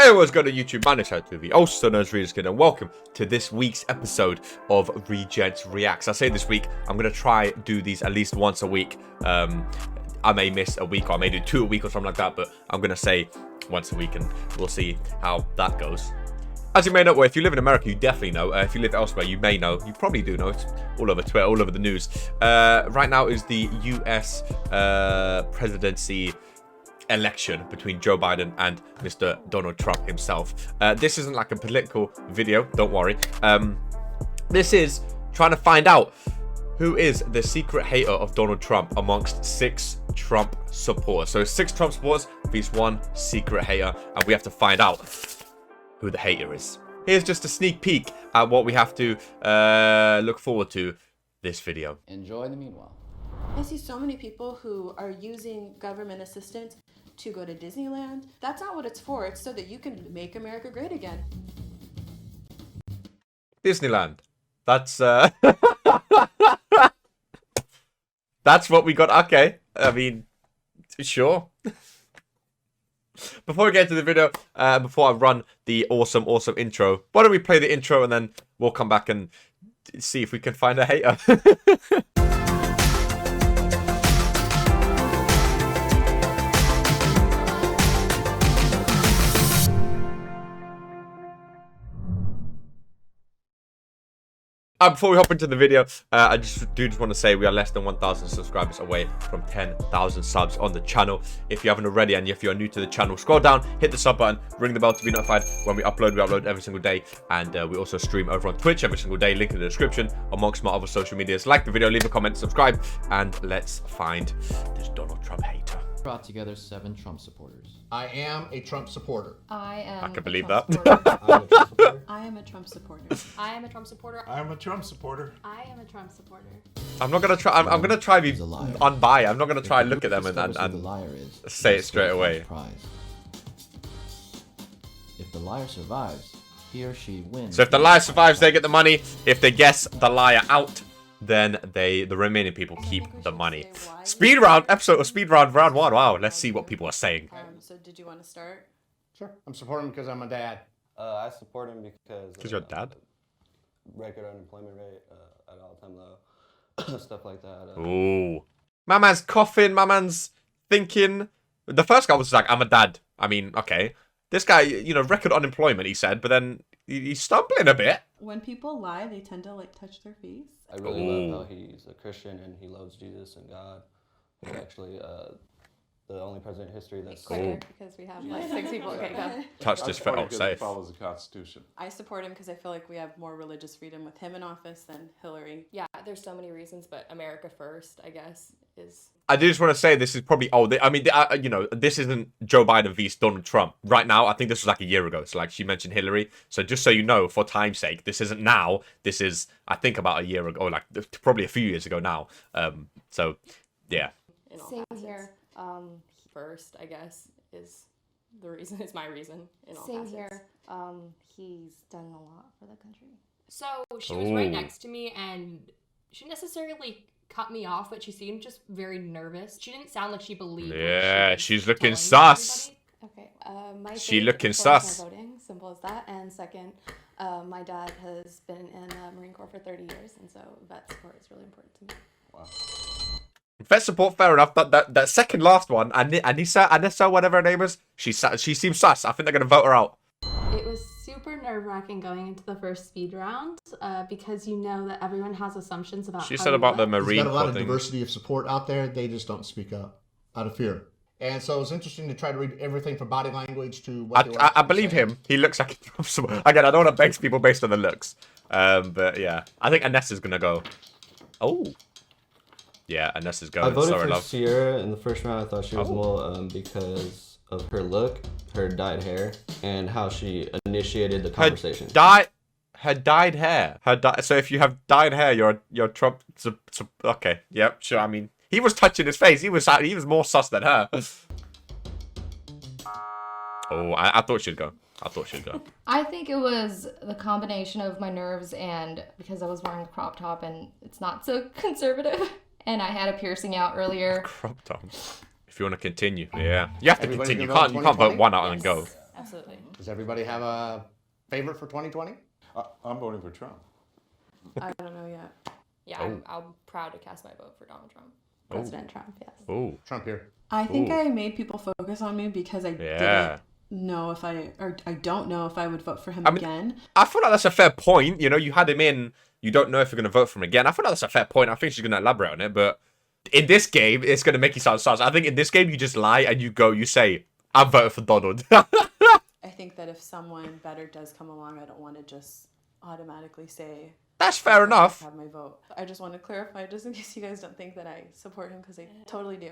Hey, what's going on YouTube? My name is HATER, also known as Regents, and welcome to this week's episode of Regents Reacts. I say this week, I'm going to try do these at least once a week. I may miss a week, or I may do 2 a week or something like that, but I'm going to say once a week, and we'll see how that goes. As you may know, well, if you live in America, you definitely know. If you live elsewhere, you may know. You probably do know. It's all over Twitter, all over the news. Right now is the US presidency election between Joe Biden and Mr. Donald Trump himself. This isn't like a political video, don't worry. This is trying to find out who is the secret hater of Donald Trump amongst 6 Trump supporters. So 6 Trump supporters versus 1 secret hater, and we have to find out who the hater is. Here's just a sneak peek at what we have to look forward to this video. Enjoy the meanwhile. I see so many people who are using government assistance to go to Disneyland. That's not what it's for. It's so that you can make America great again. Disneyland. That's that's what we got. Okay. I mean, sure. Before we get into the video, before I run the awesome intro, why don't we play the intro and then we'll come back and see if we can find a hater. Before we hop into the video, I just want to say we are less than 1,000 subscribers away from 10,000 subs on the channel. If you haven't already, and if you're new to the channel, scroll down, hit the sub button, ring the bell to be notified when we upload. We upload every single day, and we also stream over on Twitch every single day. Link in the description, amongst my other social medias. Like the video, leave a comment, subscribe, and let's find this Donald Trump hater. Brought together 7 Trump supporters. I am a Trump supporter. I can believe that. I am a Trump supporter. I am a Trump supporter. I am a Trump supporter. I am a Trump supporter. I'm not gonna try. I'm gonna try be unbiased. I'm not gonna try and look at them and say it straight away. If the liar survives, he or she wins. So if the liar survives, they get the money. If they guess the liar out, then the remaining people keep the money. Speed round episode or speed round round 1. Wow, let's see what people are saying. So did you want to start? Sure. I'm supporting him because I'm a dad. I support him because You're a dad? Record unemployment rate at all-time low, stuff like that. Ooh, my man's coughing. My man's thinking. The first guy was like, "I'm a dad." I mean, okay. This guy, you know, record unemployment. He said, but then he's stumbling a bit. When people lie, they tend to like touch their face. I really love how he's a Christian and he loves Jesus and God. He's actually the only president in history that's Quicker, because we have like 6 people. Okay, go. Touch this foot. Oh, He safe. follows the Constitution. I support him because I feel like we have more religious freedom with him in office than Hillary. Yeah, there's so many reasons, but America first, I guess, is... I do just want to say this is probably old. I mean, you know, this isn't Joe Biden vs Donald Trump right now. I think this was like a year ago. So like she mentioned Hillary. So just so you know, for time's sake, this isn't now. This is, I think, about a year ago, or like probably a few years ago now. So yeah. Same here. First, I guess, is the reason. Is my reason. In all Same facets. here. He's done a lot for the country. So she was right next to me, and she didn't necessarily cut me off, but she seemed just very nervous. She didn't sound like she believed. Yeah, she she's looking telling sus. everybody. Okay. My She faith looking is for my sus. voting, simple as that. And second, my dad has been in the Marine Corps for 30 years, and so vet support is really important to me. Wow. Vet support, fair enough. That second last one, Anissa, whatever her name is, she seems sus. I think they're gonna vote her out. It was super nerve-wracking going into the first speed round because you know that everyone has assumptions about She how said you about the look. Marine There's got a lot Corps of thing. diversity of support out there. They just don't speak up out of fear. And so it's interesting to try to read everything from body language to what they were I actually believe saying. him. He looks like a Trump supporter. Again, I don't want to base people based on the looks. But yeah, I think Anessa's gonna go. Oh. Yeah, Anessa's going. I voted Sorry, for love. Sierra in the first round. I thought she was more because of her look, her dyed hair, and how she initiated the conversation. Her dyed hair. So if you have dyed hair, you're Trump. Okay, yep, sure. I mean, he was touching his face. He was more sus than her. Oh, I thought she'd go. I think it was the combination of my nerves and because I was wearing a crop top and it's not so conservative. And I had a piercing out earlier. Crop top. If you want to continue, yeah, you have to Everybody's continue. You gonna can't vote vote 2020? one out and then go. Absolutely. Does everybody have a favorite for 2020? I'm voting for Trump. I don't know yet. Yeah, I'm proud to cast my vote for Donald Trump. President Trump, yes. Oh, Trump here. I think Ooh. I made people focus on me because I yeah. didn't know if I don't know if I would vote for him mean, again. I feel like that's a fair point. You know, you had him in. You don't know if you're going to vote for him again. I feel like that's a fair point. I think she's going to elaborate on it. But in this game, it's going to make you sound sus. I think in this game, you just lie and you say, I'm voting for Donald. I think that if someone better does come along, I don't want to just automatically say That's fair enough. have my vote. I just want to clarify, just in case you guys don't think that I support him, because I totally do.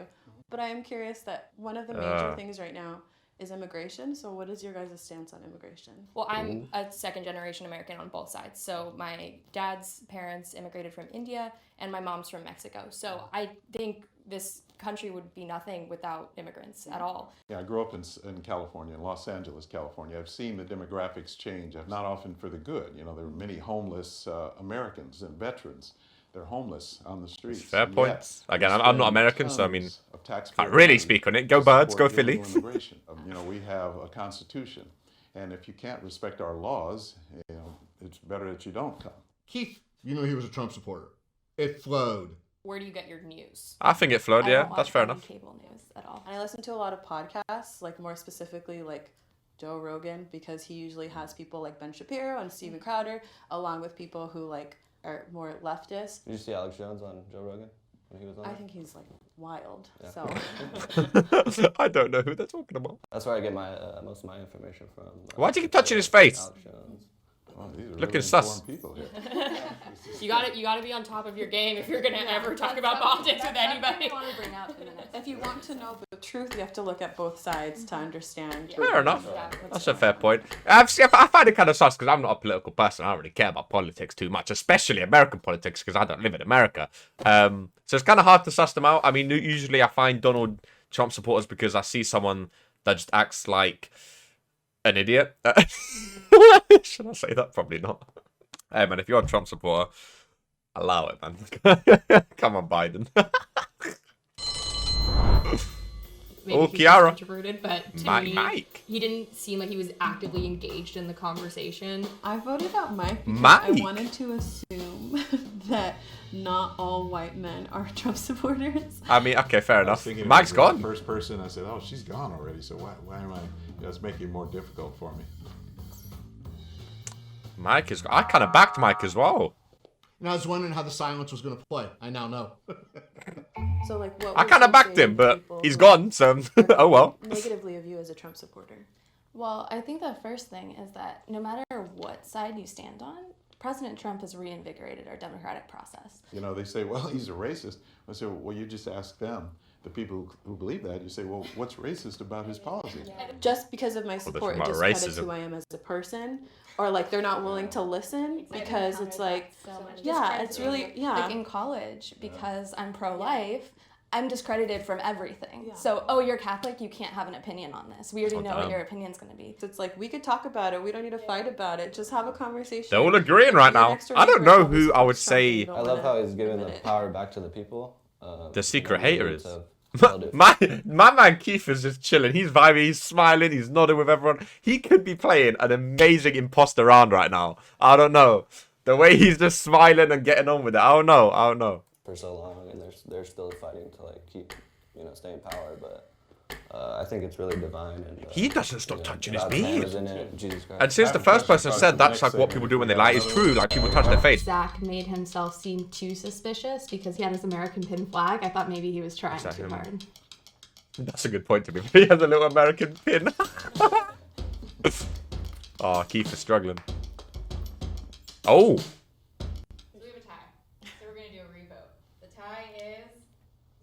But I am curious that one of the major things right now is immigration. So what is your guys' stance on immigration? Well, I'm a second-generation American on both sides. So my dad's parents immigrated from India, and my mom's from Mexico. So I think this country would be nothing without immigrants at all. Yeah, I grew up in California, in Los Angeles, California. I've seen the demographics change, not often for the good. You know, there are many homeless Americans and veterans. They're homeless on the streets. Fair points. Again, I'm not American, so I mean, can't can't really speak on it. Go Birds, go Philly. You know, we have a constitution, and if you can't respect our laws, you know, it's better that you don't come. Keith, you know he was a Trump supporter. It flowed. Where do you get your news? I think it flowed, I yeah. don't That's watch fair any enough. cable news at all. And I listen to a lot of podcasts, like more specifically like Joe Rogan, because he usually has people like Ben Shapiro and Steven Crowder, along with people who like are more leftist. Did you see Alex Jones on Joe Rogan when he was on? I think he's like wild. Yeah. So I don't know who they're talking about. That's where I get my most of my information from. Why'd you keep touching his face? Alex Jones. Oh, these are Looking really sus. informed people here. You gotta be on top of your game if you're gonna ever talk about politics with anybody. I want to bring out in the next if you want to know the truth, you have to look at both sides to understand. Fair enough. Yeah. That's a fair point. I find it kind of sus because I'm not a political person. I don't really care about politics too much, especially American politics because I don't live in America. So it's kind of hard to suss them out. I mean, usually I find Donald Trump supporters because I see someone that just acts like an idiot. Should I say that? Probably not. Hey, man, if you're a Trump supporter, allow it, man. Come on, Biden. Maybe Oh, he's Kiara. introverted, but to Mike, me, Mike. he didn't seem like he was actively engaged in the conversation. I voted out Mike because Mike. I wanted to assume that not all white men are Trump supporters. I mean, okay, fair I was enough. thinking Mike's it was gone. the first person. I said, "Oh, she's gone already." So why am I? That's making it more difficult for me. Mike is. I kind of backed Mike as well. And I was wondering how the silence was going to play. I now know. So like, what I would kind of you backed say him, to but people he's who gone, so oh well. negatively of you as a Trump supporter? Well, I think the first thing is that no matter what side you stand on, President Trump has reinvigorated our democratic process. You know, they say, "Well, he's a racist." I say, "Well, you just ask them." The people who believe that, you say, "Well, what's racist about his policy?" Just because of my that's support, it about discredits racism. who I am as a person, or like they're not willing to listen because it's like, yeah, it's really Like in college, because I'm pro-life, I'm discredited from everything. So, oh, you're Catholic, you can't have an opinion on this. We already know what your opinion's going to be. It's like we could talk about it. We don't need to fight about it. Just have a conversation. They're all agreeing right now. I don't know who I would say I love how he's giving the power back to the people. the secret hater is. So, My man Keith is just chilling. He's vibing. He's smiling. He's nodding with everyone. He could be playing an amazing imposter round right now. I don't know. The way he's just smiling and getting on with it. I don't know. for so long, and they're still fighting to like keep stay in power. But I think it's really divine. And He doesn't stop touching his God's hand beard. is in it, Jesus Christ. And since the first person said that's like what people do when they lie, it's true. Like people touch their face. Zach made himself seem too suspicious because he had his American pin flag. I thought maybe he was trying Is that too him? hard. That's a good point to me. He has a little American pin. Oh, Keith is struggling. Oh. So we have a tie. So we're gonna do a revote. The tie is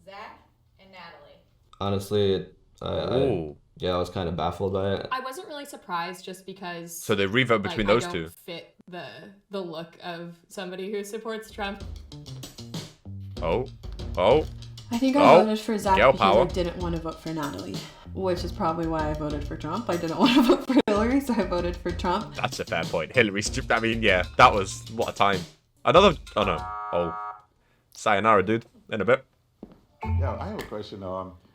Zach and Natalie. Honestly, Oh. I was kind of baffled by it. I wasn't really surprised just because. So they revote between like, those I don't two. Fit the look of somebody who supports Trump. Oh. Oh. I think I Oh, voted for Zach girl because power. I didn't want to vote for Natalie, which is probably why I voted for Trump. I didn't want to vote for Hillary, so I voted for Trump. That's a fair point. Hillary's. I mean, yeah, that was what a time. Another. Oh no. Oh. Sayonara, dude. In a bit. Yeah, I have a question.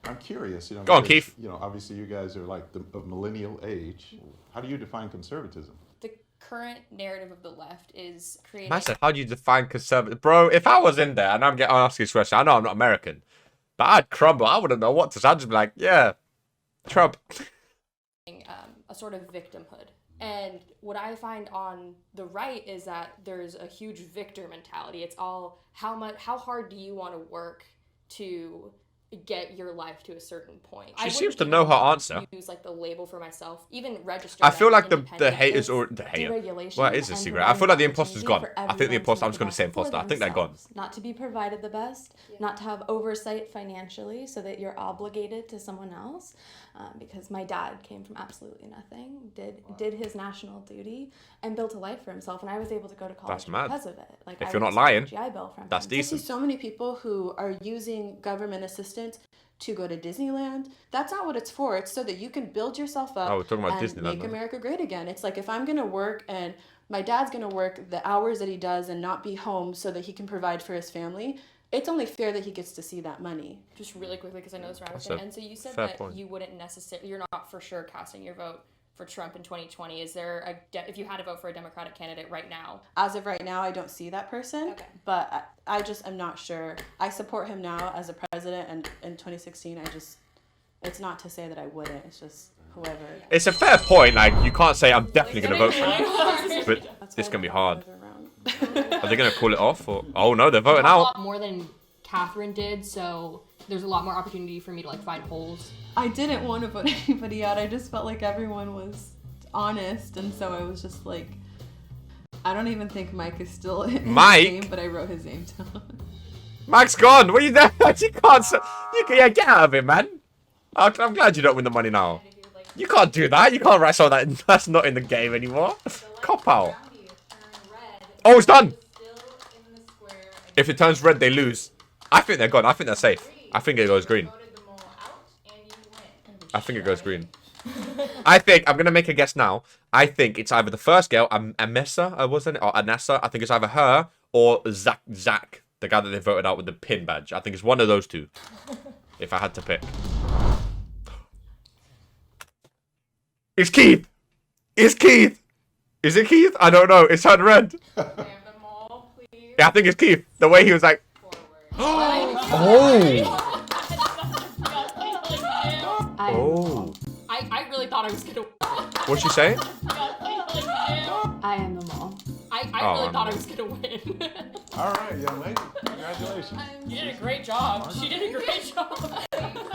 I'm curious, you know. Go on, because, Keith. You know, obviously you guys are like of millennial age. How do you define conservatism? The current narrative of the left is creating. Man said, how do you define conservative? Bro, if I was in there and I'm asking this question, I know I'm not American, but I'd crumble. I wouldn't know what to say. I'd just be like, yeah, Trump. A sort of victimhood. And what I find on the right is that there's a huge victor mentality. It's all how hard do you want to work to get your life to a certain point. She seems to know her answer. Use like the label for myself, even register. I feel like the haters It's or the hater. deregulation Well, it is a and secret. I feel like the providing imposter's gone. opportunity for I think the everyone imposter. to I'm just gonna make say the best imposter. I for think they're gone. themselves, not to be provided the best, not to have oversight financially, so that you're obligated to someone else. Because my dad came from absolutely nothing, did his national duty, and built a life for himself. And I was able to go to college That's mad. because of it. Like, If I you're not received a lying, GI Bill from that's him. decent. I see so many people who are using government assistance to go to Disneyland. That's not what it's for. It's so that you can build yourself up Oh, we're talking about and Disneyland make now. America great again. It's like if I'm going to work and my dad's going to work the hours that he does and not be home so that he can provide for his family, it's only fair that he gets to see that money. Just really quickly, because I know this around That's with a and so you said fair that point. you wouldn't necessarily, you're not for sure casting your vote for Trump in 2020. Is there if you had to vote for a Democratic candidate right now? As of right now, I don't see that person, Okay. but I just am not sure. I support him now as a president, and in 2016, it's not to say that I wouldn't. It's just whoever. It's a fair point. Like, you can't say I'm definitely gonna vote for him, but That's it's why gonna be I hard. don't live around. Are they gonna call it off? Or oh no, they're voting A out. lot more than Catherine did, so there's a lot more opportunity for me to like find holes. I didn't want to vote anybody out. I just felt like everyone was honest, and so I was just like, I don't even think Mike is still in Mike? the game, but I wrote his name down. Mike's gone. What are you doing? You can't. Yeah, get out of it, man. I'm glad you don't win the money now. You can't do that. You can't write something that's not in the game anymore. Cop out. Oh, it's done. If it turns red, they lose. I think they're gone. I think they're safe. I think it goes green. I think it goes green. I think, I'm going to make a guess now. I think it's either the first girl, Amessa, wasn't it? Or Anessa. I think it's either her or Zach, the guy that they voted out with the pin badge. I think it's one of those two, if I had to pick. It's Keith. It's Keith. Is it Keith? I don't know. It's turned red. Yeah, I think it's Keith. The way he was like, oh. Oh. I really thought I was gonna. What'd she say? I am the mole. I Oh, really thought no. I was gonna win. All right, young lady. Congratulations. You did a great job. She did a great job.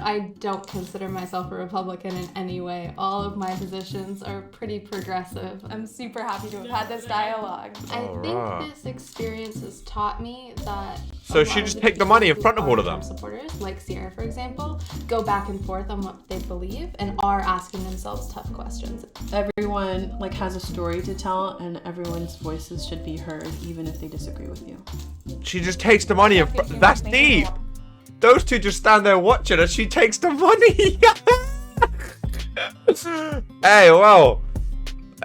I don't consider myself a Republican in any way. All of my positions are pretty progressive. I'm super happy to have had this dialogue. I Alright. think this experience has taught me that. So a she lot just the take the people money in who front of all are of them. Trump supporters, like Sierra, for example, go back and forth on what they believe and are asking themselves tough questions. Everyone like has a story to tell, and everyone's voices should be heard, even if they disagree with you. She just takes the money in front. That's deep. Those two just stand there watching and she takes the money. Hey, well.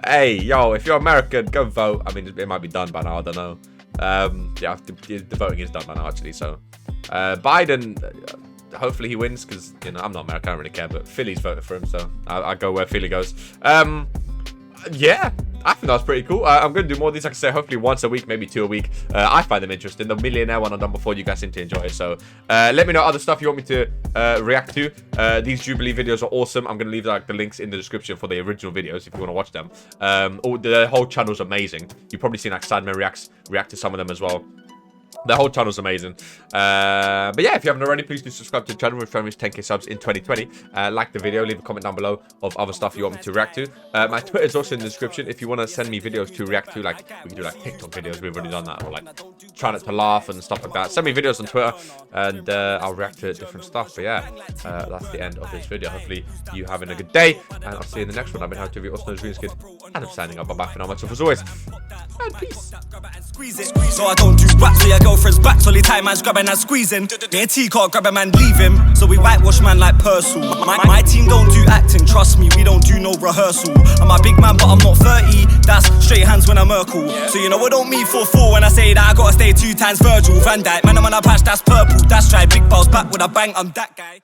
Hey, yo, if you're American, go vote. I mean, it might be done by now. I don't know. Yeah, the voting is done by now, actually. So, Biden, hopefully he wins because, you know, I'm not American. I don't really care. But Philly's voted for him, so I'll go where Philly goes. Yeah. I think that was pretty cool. I'm going to do more of these, like I say, hopefully once a week, maybe 2 a week. I find them interesting. The millionaire one I've done before, you guys seem to enjoy it. So let me know other stuff you want me to react to. These Jubilee videos are awesome. I'm going to leave like the links in the description for the original videos if you want to watch them. The whole channel's amazing. You've probably seen like Sidemen react to some of them as well. The whole channel's amazing. But yeah, if you haven't already, please do subscribe to the channel. We're trying to reach 10k subs in 2020. Like the video, leave a comment down below of other stuff you want me to react to. My Twitter is also in the description. If you want to send me videos to react to, like we can do like TikTok videos. We've already done that, or like try not to laugh and stuff like that. Send me videos on Twitter, and I'll react to different stuff. But yeah, that's the end of this video. Hopefully you having a good day, and I'll see you in the next one. I've been HATER, also known as Regents, and I'm signing up. Bye for now. Much love as always, and peace. So I don't do rap, so your girlfriend's back, solely time man's grabbing and squeezing. Me and T can't grab a man, leave him. So we whitewash man like Purcell. My team don't do acting, trust me, we don't do no rehearsal. I'm a big man, but I'm not 30. That's straight hands when I'm Merkel. So you know I don't mean 4-4 when I say that I gotta stay 2 times Virgil. Van Dijk, man, I'm on a patch, that's purple. That's right, big balls back with a bang, I'm that guy.